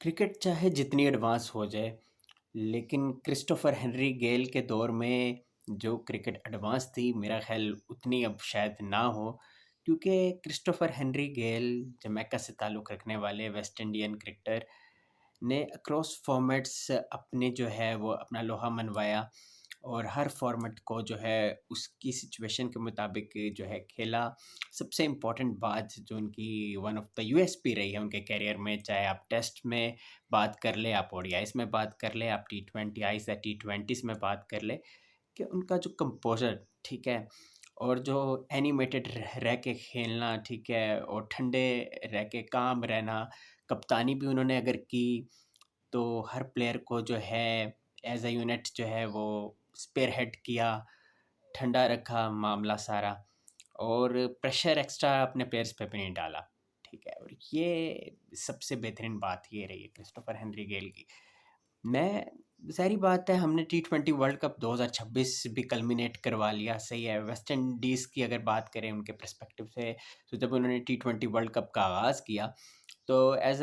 Cricket चाहे जितनी advance हो जाए, लेकिन क्रिस्टोफर हेनरी गेल के दौर में जो क्रिकेट एडवांस थी, मेरा ख़्याल उतनी अब शायद ना हो। क्योंकि क्रिस्टोफर हेनरी गेल जमैका से ताल्लुक़ रखने वाले वेस्ट इंडियन क्रिकेटर ने अक्रॉस फॉर्मेट्स अपने जो है वो अपना लोहा मनवाया और हर फॉर्मेट को जो है उसकी सिचुएशन के मुताबिक जो है खेला। सबसे इम्पोर्टेंट बात जो उनकी वन ऑफ द यूएसपी रही है उनके करियर में, चाहे आप टेस्ट में बात कर लें, आप ओडीआईज़ में बात कर लें, आप टी20 आईज़ या टी20s में बात कर लें, कि उनका जो कंपोज़र, ठीक है? और जो एनिमेटेड रह रह के खेलना, ठीक है? और ठंडे रह के काम रहना, कप्तानी भी उन्होंने अगर की, तो हर प्लेयर को जो है एज़ अ यूनिट जो है वो स्पीयरहेड किया, ठंडा रखा मामला सारा और प्रेशर एक्स्ट्रा अपने प्लेयर्स पे भी नहीं डाला, ठीक है? और ये सबसे बेहतरीन बात ये रही है क्रिस्टोफर हेनरी गेल की। मैं ज़ाहिर-सी बात है हमने टी20 वर्ल्ड कप 2026 भी कल्मिनेट करवा लिया, सही है। वेस्ट इंडीज़ की अगर बात करें उनके पर्सपेक्टिव से, तो जब उन्होंने टी20 वर्ल्ड कप का आगाज़ किया, तो एज़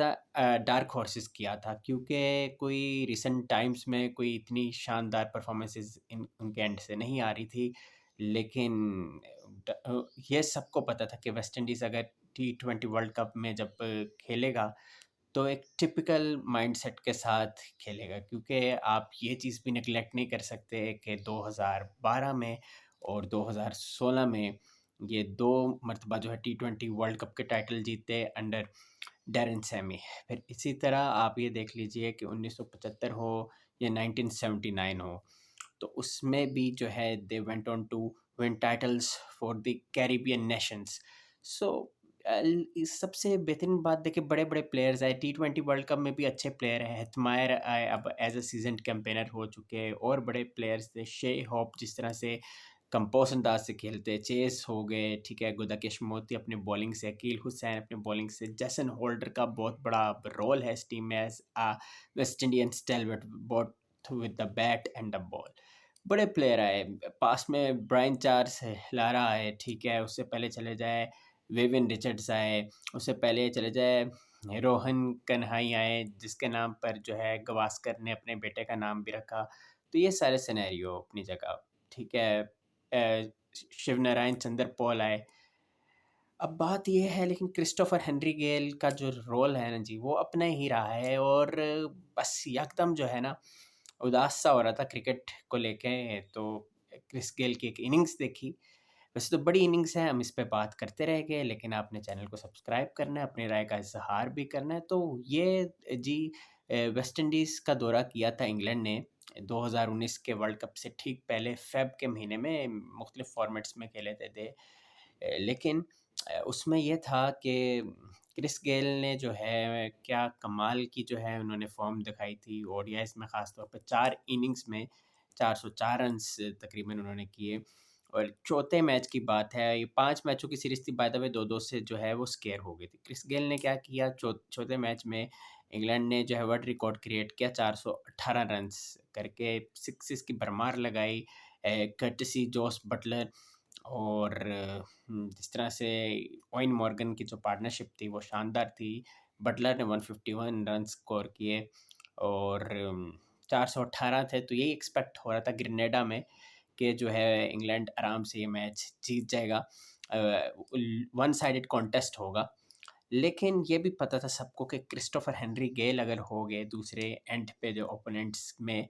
डार्क हॉर्सेस किया था क्योंकि कोई रिसेंट टाइम्स में कोई इतनी शानदार परफॉर्मेंसेस इन उनके एंड से नहीं आ रही थी। लेकिन ये सबको पता था कि वेस्ट इंडीज़ अगर टी20 वर्ल्ड कप में जब खेलेगा, तो एक टिपिकल माइंडसेट के साथ खेलेगा क्योंकि आप ये चीज़ भी नेगलेक्ट नहीं कर सकते कि 2012 में और 2016 में ये 2 मर्तबा जो है टी20 वर्ल्ड कप के टाइटल जीते अंडर डैरेन सैमी। फिर इसी तरह आप ये देख लीजिए कि 1975 हो या 1979 हो, तो उसमें भी जो है they went on to win titles for the Caribbean nations. So इस सबसे बेहतरीन बात देखिए, बड़े-बड़े प्लेयर्स आए, टी20 वर्ल्ड कप में भी अच्छे प्लेयर हैं, हेटमायर आए अब एज़ अ सीज़न्ड कैम्पेनर हो चुके हैं और बड़े प्लेयर्स थे, शे होप जिस तरह से कंपोज़ अंदाज़ से खेलते हैं, चेस हो गए, ठीक है, गुदाकेश मोती अपनी बॉलिंग से, अकील हुसैन अपनी बॉलिंग से, जेसन होल्डर का बहुत बड़ा रोल है इस टीम में as West Indian stalwart both with the bat and the ball. बड़े प्लेयर आए, पास में ब्रायन चार्ल्स लारा आए, ठीक है, उससे पहले चले जाए विवियन रिचर्ड्स आए, उससे पहले चले जाए रोहन कन्हाई आए, जिसके नाम पर जो है गवास्कर ने अपने बेटे का नाम भी रखा। तो ये सारे सिनेरियो अपनी जगह, ठीक है। शिव नारायण चंद्र पॉल आए। अब बात ये है लेकिन क्रिस्टोफर हेनरी गेल का जो रोल है ना जी, वो अपना ही रहा है और बस यकदम जो है ना, उदास सा हो रहा था क्रिकेट को लेके, तो क्रिस गेल की एक इनिंग्स देखी। वैसे तो बड़ी इनिंग्स है, हम इस पे बात करते रहेंगे, लेकिन आपने चैनल को सब्सक्राइब करना है, अपनी राय का इज़हार भी करना है। तो ये जी वेस्ट इंडीज़ का दौरा किया था इंग्लैंड ने 2019 के वर्ल्ड कप से ठीक पहले फ़ेब के महीने में, मुख्तलिफ फ़ॉर्मेट्स में खेले थे। लेकिन उसमें ये था कि क्रिस गेल ने जो है क्या कमाल की जो है उन्होंने फ़ॉर्म दिखाई थी ओडीआईज़ में, ख़ास तौर पे 4 इनिंग्स में 404 रन्स तकरीबन उन्होंने किए। और चौथे मैच की बात है, ये 5 मैचों की सीरीज़ थी, बाय द वे 2-2 से जो है वो स्केयर हो गई थी। क्रिस गेल ने क्या किया, चौथे मैच में इंग्लैंड ने जो है वर्ल्ड रिकॉर्ड क्रिएट किया, 418 रन्स करके सिक्सेस की भरमार लगाई। कर्टसी जोस बटलर और जिस तरह से ओवेन मॉर्गन की जो पार्टनरशिप थी वो शानदार थी। बटलर ने 151 रन स्कोर किए और 418 थे, तो यही एक्सपेक्ट हो रहा था ग्रेनेडा में कि जो है इंग्लैंड आराम से ये मैच जीत जाएगा। वन साइडेड कॉन्टेस्ट होगा। लेकिन ये भी पता था सबको कि क्रिस्टोफर हेनरी गेल अगर हो गए दूसरे एंड पे जो ओपोनेंट्स में,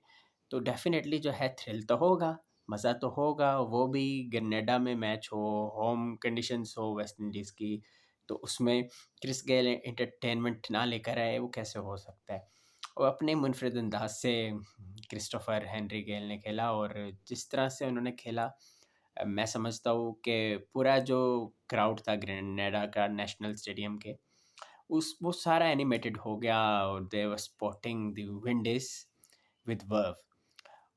तो डेफ़िनेटली जो है थ्रिल तो होगा, मज़ा तो होगा, वो भी ग्रेनेडा में मैच हो, होम कंडीशंस हो वेस्ट इंडीज़ की, तो उसमें क्रिस गेल एंटरटेनमेंट ना लेकर आए, वो कैसे हो सकता है? और अपने मुनफ़रिद अंदाज़ से क्रिस्टोफर हेनरी गेल ने खेला और जिस तरह से उन्होंने खेला, मैं समझता हूँ कि पूरा जो क्राउड था ग्रेनेडा का नेशनल स्टेडियम के, उस वो सारा एनिमेटेड हो गया और they were spotting the Windies with verve.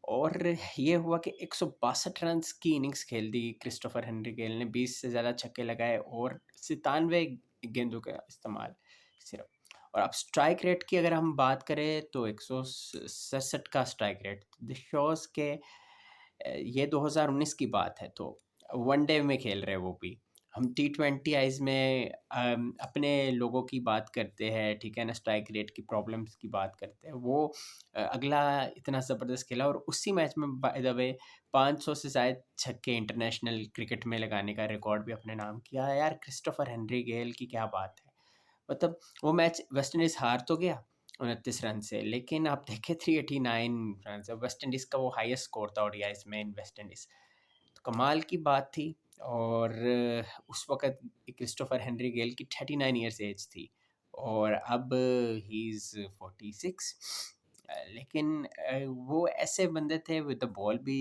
और ये हुआ कि 162 रन्स की इनिंग्स खेल दी क्रिस्टोफर हेनरी गेल ने, 20 से ज़्यादा छक्के लगाए और 97 गेंदों का इस्तेमाल सिर्फ। और अब स्ट्राइक रेट की अगर हम बात करें तो 167 का स्ट्राइक रेट, दिस शोज़ के ये 2019 की बात है, तो वनडे में खेल रहे हैं वो भी। हम टी20 आईज़ में अपने लोगों की बात करते हैं, ठीक है ना? स्ट्राइक रेट की प्रॉब्लम्स की बात करते हैं। वो अगला इतना ज़बरदस्त खेला और उसी मैच में बाय द वे 500 से शायद छक्के इंटरनेशनल क्रिकेट में लगाने का रिकॉर्ड भी अपने नाम किया। यार क्रिस्टोफर हेनरी गेल की क्या बात है! मतलब वो मैच वेस्ट इंडीज़ हार तो गया 29 रन से, लेकिन आप देखें 389 रन से वेस्ट इंडीज़ का वो हाईएस्ट स्कोर था ओडीआईज़ में इन वेस्ट इंडीज़। तो कमाल की बात थी। और उस वक़्त क्रिस्टोफर हेनरी गेल की 39 इयर्स एज थी और अब ही इज़ 46। लेकिन वो ऐसे बंदे थे विद द बॉल भी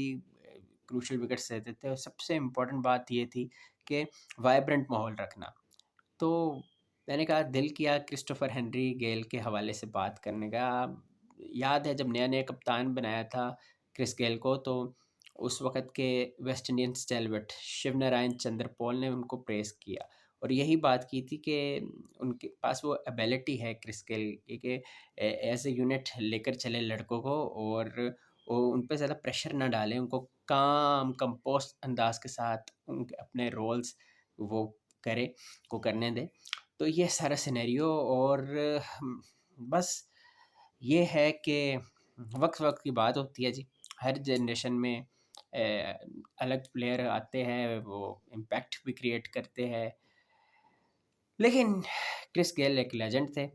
क्रूशियल विकेट्स लेते थे और सबसे इम्पोर्टेंट बात ये थी कि वाइब्रेंट माहौल रखना। तो मैंने कहा दिल किया क्रिस्टोफर हेनरी गेल के हवाले से बात करने का। याद है जब नया-नया कप्तान बनाया था क्रिस गेल को, तो उस वक़्त के वेस्ट इंडियन स्टेलवेट शिव नारायण चंद्रपॉल ने उनको प्रेज़ किया और यही बात की थी कि उनके पास वो एबिलिटी है क्रिस गेल की कि एज़ अ यूनिट लेकर चले लड़कों को और वो उन पे ज़्यादा प्रेशर ना डालें, उनको काम कंपोस्ट अंदाज़ के साथ उनके अपने रोल्स वो करे को करने दें। तो ये सारा सिनेरियो और बस ये है कि वक़्त-वक़्त की बात होती है जी। हर जनरेशन में अलग प्लेयर आते हैं, वो इम्पैक्ट भी क्रिएट करते हैं। लेकिन क्रिस गेल एक लेजेंड थे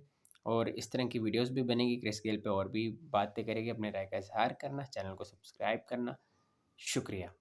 और इस तरह की वीडियोज़ भी बनेगी क्रिस गेल पे और भी बातें करेंगे, अपने राय का इज़हार करना, चैनल को सब्सक्राइब करना। शुक्रिया।